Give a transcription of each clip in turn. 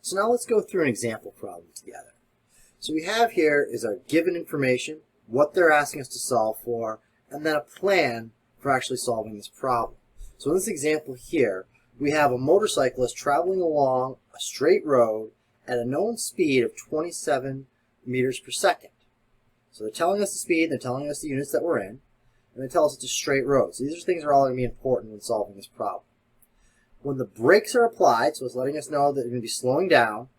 So now let's go through an example problem together. So we have here is our given information, what they're asking us to solve for, and then a plan for actually solving this problem. So in this example here, we have a motorcyclist traveling along a straight road at a known speed of 27 meters per second. So they're telling us the speed, they're telling us the units that we're in, and they tell us it's a straight road. So these are things that are all going to be important when solving this problem. When the brakes are applied, so it's letting us know that they're going to be slowing down,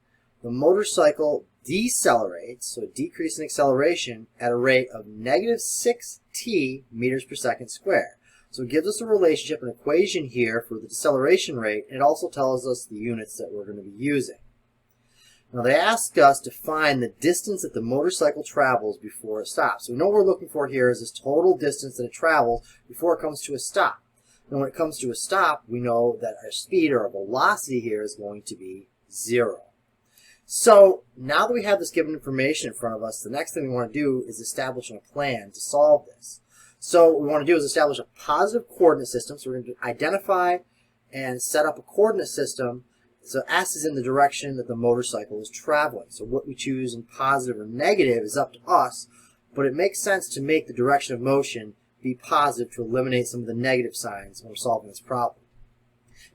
the motorcycle decelerates, so a decrease in acceleration at a rate of negative 6t meters per second squared. So it gives us a relationship, an equation here for the deceleration rate, and it also tells us the units that we're going to be using. Now they ask us to find the distance that the motorcycle travels before it stops. So we know what we're looking for here is this total distance that it travels before it comes to a stop. Now when it comes to a stop, we know that our speed or our velocity here is going to be 0. So now that we have this given information in front of us, the next thing we want to do is establish a plan to solve this. So what we want to do is establish a positive coordinate system. So we're going to identify and set up a coordinate system. So S is in the direction that the motorcycle is traveling. So what we choose in positive or negative is up to us, but it makes sense to make the direction of motion be positive to eliminate some of the negative signs when we're solving this problem.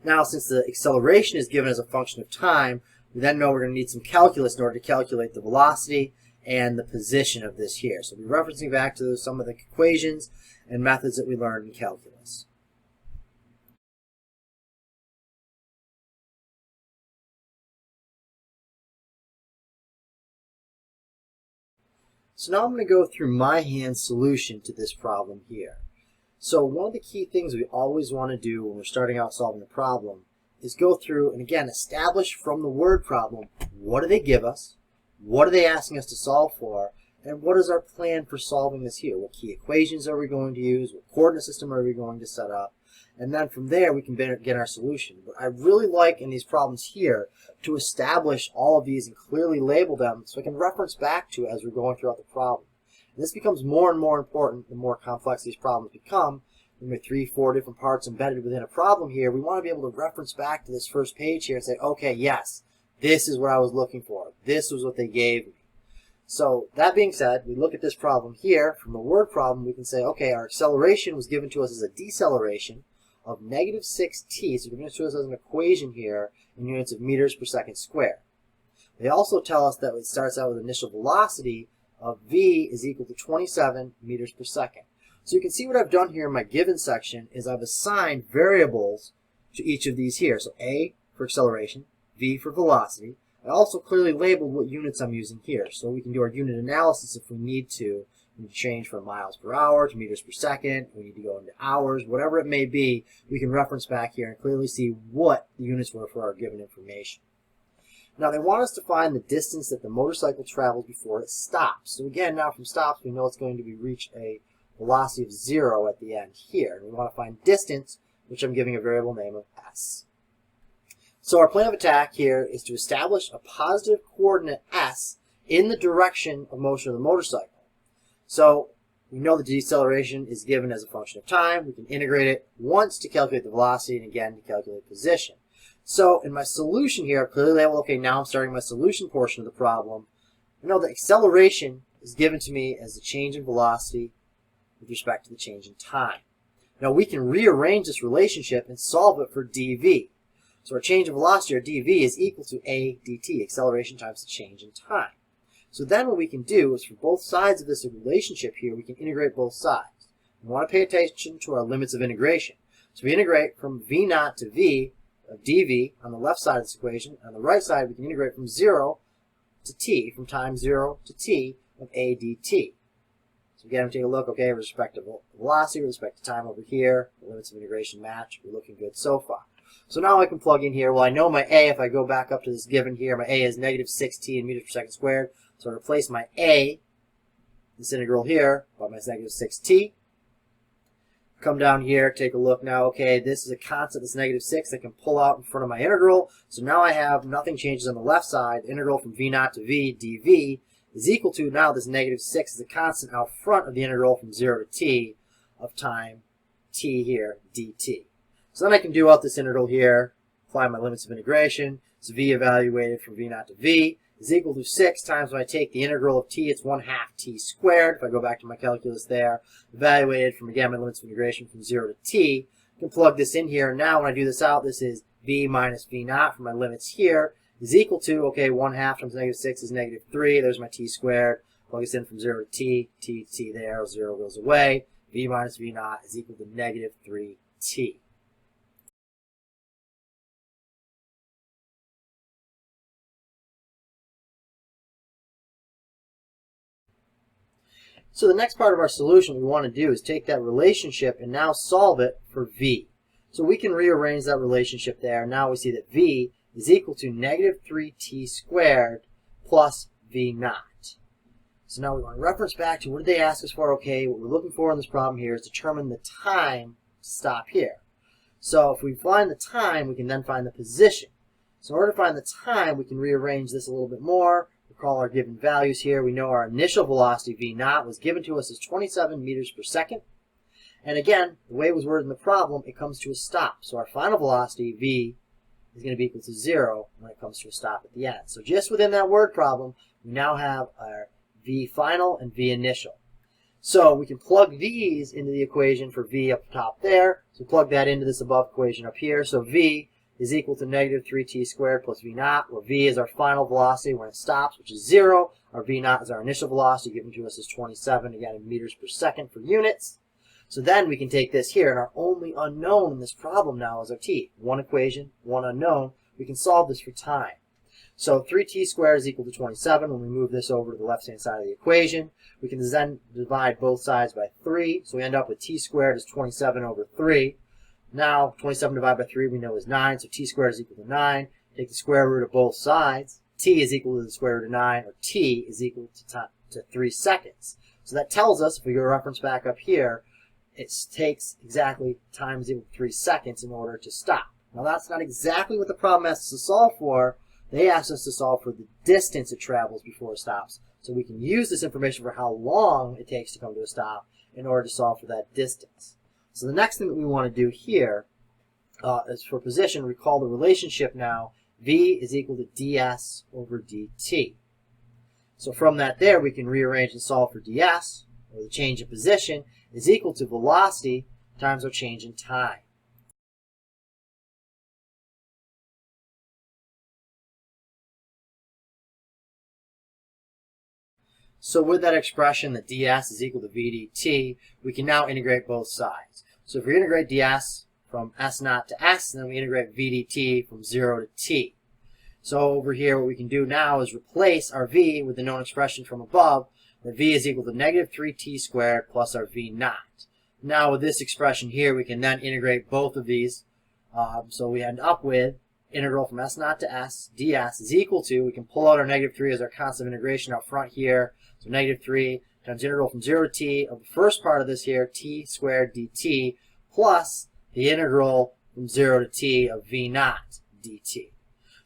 Now, since the acceleration is given as a function of time, we then know we're going to need some calculus in order to calculate the velocity and the position of this here. So we're referencing back to some of the equations and methods that we learned in calculus. So now I'm going to go through my hand solution to this problem here. So one of the key things we always want to do when we're starting out solving a problem is go through and again establish from the word problem, what do they give us, what are they asking us to solve for, and what is our plan for solving this here? What key equations are we going to use, what coordinate system are we going to set up, and then from there we can get our solution. But I really like in these problems here to establish all of these and clearly label them so I can reference back to as we're going throughout the problem. And this becomes more and more important the more complex these problems become. When we have 3, 4 different parts embedded within a problem here, we want to be able to reference back to this first page here and say, okay, yes, this is what I was looking for. This was what they gave me. So that being said, we look at this problem here. From the word problem, we can say, okay, our acceleration was given to us as a deceleration of negative 6t. So we're going to show us as an equation here in units of meters per second squared. They also tell us that it starts out with initial velocity of v is equal to 27 meters per second. So you can see what I've done here in my given section is I've assigned variables to each of these here. So a for acceleration, v for velocity. I also clearly labeled what units I'm using here. So we can do our unit analysis if we need to. We can change from miles per hour to meters per second. We need to go into hours, whatever it may be. We can reference back here and clearly see what the units were for our given information. Now they want us to find the distance that the motorcycle travels before it stops. So again, now from stops, we know it's going to be reach a velocity of 0 at the end here. And we want to find distance, which I'm giving a variable name of s. So our plan of attack here is to establish a positive coordinate s in the direction of motion of the motorcycle. So we know the deceleration is given as a function of time. We can integrate it once to calculate the velocity and again to calculate position. So in my solution here, I've clearly labeled, okay, now I'm starting my solution portion of the problem. I know the acceleration is given to me as the change in velocity with respect to the change in time. Now we can rearrange this relationship and solve it for dv. So our change in velocity, or dv, is equal to a dt, acceleration times the change in time. So then what we can do is for both sides of this relationship here, we can integrate both sides. We want to pay attention to our limits of integration. So we integrate from v naught to v of dv on the left side of this equation. On the right side, we can integrate from 0 to t, from time 0 to t of a dt. So again, we take a look, okay, with respect to velocity, with respect to time over here, the limits of integration match. We're looking good so far. So now I can plug in here, well, I know my a, if I go back up to this given here, my a is negative 6t in meters per second squared. So I replace my a, this integral here, by my negative 6t. Come down here, take a look now, okay, this is a constant, this negative 6, I can pull out in front of my integral. So now I have nothing changes on the left side. The integral from v naught to v dv is equal to, now this negative 6 is a constant out front of the integral from 0 to t of time t here, dt. So then I can do out this integral here, apply my limits of integration, So v evaluated from v naught to v is equal to 6 times when I take the integral of t, it's 1/2 t squared. If I go back to my calculus there, evaluated from, again, my limits of integration from 0 to t. I can plug this in here. Now when I do this out, this is v minus v naught for my limits here is equal to, okay, 1/2 times -6 is -3. There's my t squared. Plug this in from 0 to t, t there, 0 goes away. V minus v naught is equal to -3t. So the next part of our solution we want to do is take that relationship and now solve it for v. So we can rearrange that relationship there. Now we see that v is equal to -3t squared plus v naught. So now we want to reference back to what did they ask us for? Okay, what we're looking for in this problem here is determine the time to stop here. So if we find the time, we can then find the position. So in order to find the time, we can rearrange this a little bit more. Recall our given values here. We know our initial velocity v naught was given to us as 27 meters per second. And again, the way it was worded in the problem, it comes to a stop. So our final velocity v is going to be equal to 0 when it comes to a stop at the end. So just within that word problem, we now have our v final and v initial. So we can plug these into the equation for v up top there. So plug that into this above equation up here. So v is equal to -3t squared plus v naught, where v is our final velocity when it stops, which is 0. Our v naught is our initial velocity, given to us as 27, again, in meters per second for units. So then we can take this here, and our only unknown in this problem now is our t. One equation, one unknown. We can solve this for time. So 3t squared is equal to 27. When we move this over to the left-hand side of the equation, we can then divide both sides by 3. So we end up with t squared is 27 over 3. Now, 27 divided by 3 we know is 9, so t squared is equal to 9. Take the square root of both sides. T is equal to the square root of 9, or t is equal to 3 seconds. So that tells us, if we go reference back up here, it takes exactly time is equal to 3 seconds in order to stop. Now that's not exactly what the problem asks us to solve for. They asked us to solve for the distance it travels before it stops. So we can use this information for how long it takes to come to a stop in order to solve for that distance. So the next thing that we want to do here is for position, recall the relationship now. V is equal to ds over dt. So from that there, we can rearrange and solve for ds, or the change in position, is equal to velocity times our change in time. So with that expression that ds is equal to v dt, we can now integrate both sides. So if we integrate ds from s naught to s, then we integrate v dt from 0 to t. So over here, what we can do now is replace our v with the known expression from above, that v is equal to -3t squared plus our v naught. Now with this expression here, we can then integrate both of these. So we end up with integral from s naught to s, ds is equal to, we can pull out our -3 as our constant of integration out front here. So -3 times integral from 0 to t of the first part of this here, t squared dt, plus the integral from 0 to t of v naught dt.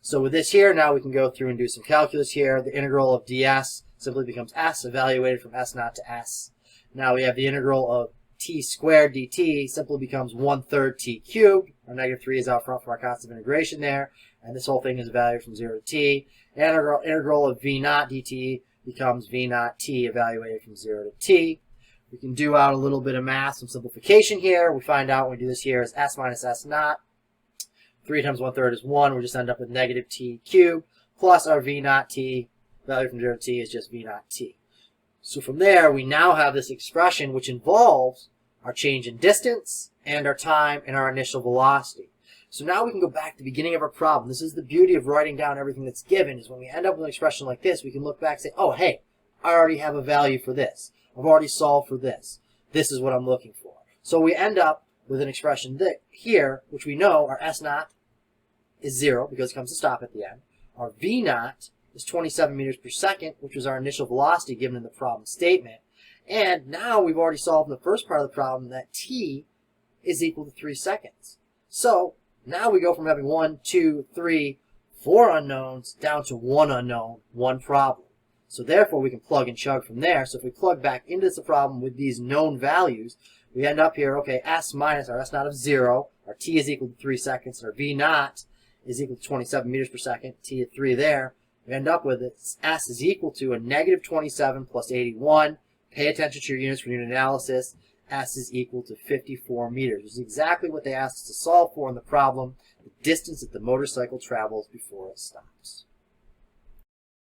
So with this here, now we can go through and do some calculus here. The integral of ds simply becomes s, evaluated from s naught to s. Now we have the integral of t squared dt simply becomes 1/3 t cubed. Our -3 is out front for our constant of integration there. And this whole thing is evaluated from 0 to t. Integral of v naught dt becomes v naught t, evaluated from 0 to t. We can do out a little bit of math, some simplification here. We find out when we do this here is s minus s naught. 3 times 1/3 is 1. We just end up with -t cubed, plus our v naught t, value from 0 to t is just v naught t. So from there, we now have this expression which involves our change in distance and our time and our initial velocity. So now we can go back to the beginning of our problem. This is the beauty of writing down everything that's given, is when we end up with an expression like this, we can look back and say, oh, hey, I already have a value for this. I've already solved for this. This is what I'm looking for. So we end up with an expression here, which we know our s naught is 0 because it comes to stop at the end. Our v naught is 27 meters per second, which was our initial velocity given in the problem statement. And now we've already solved in the first part of the problem that t is equal to 3 seconds. So now we go from having 1, 2, 3, 4 unknowns down to 1 unknown, 1 problem. So therefore we can plug and chug from there. So if we plug back into the problem with these known values, we end up here, okay, s minus our s naught of 0, our t is equal to 3 seconds, and our v naught is equal to 27 meters per second, t at 3 there, we end up with S is equal to a negative 27 plus 81. Pay attention to your units for unit analysis. S is equal to 54 meters, which is exactly what they asked us to solve for in the problem, the distance that the motorcycle travels before it stops.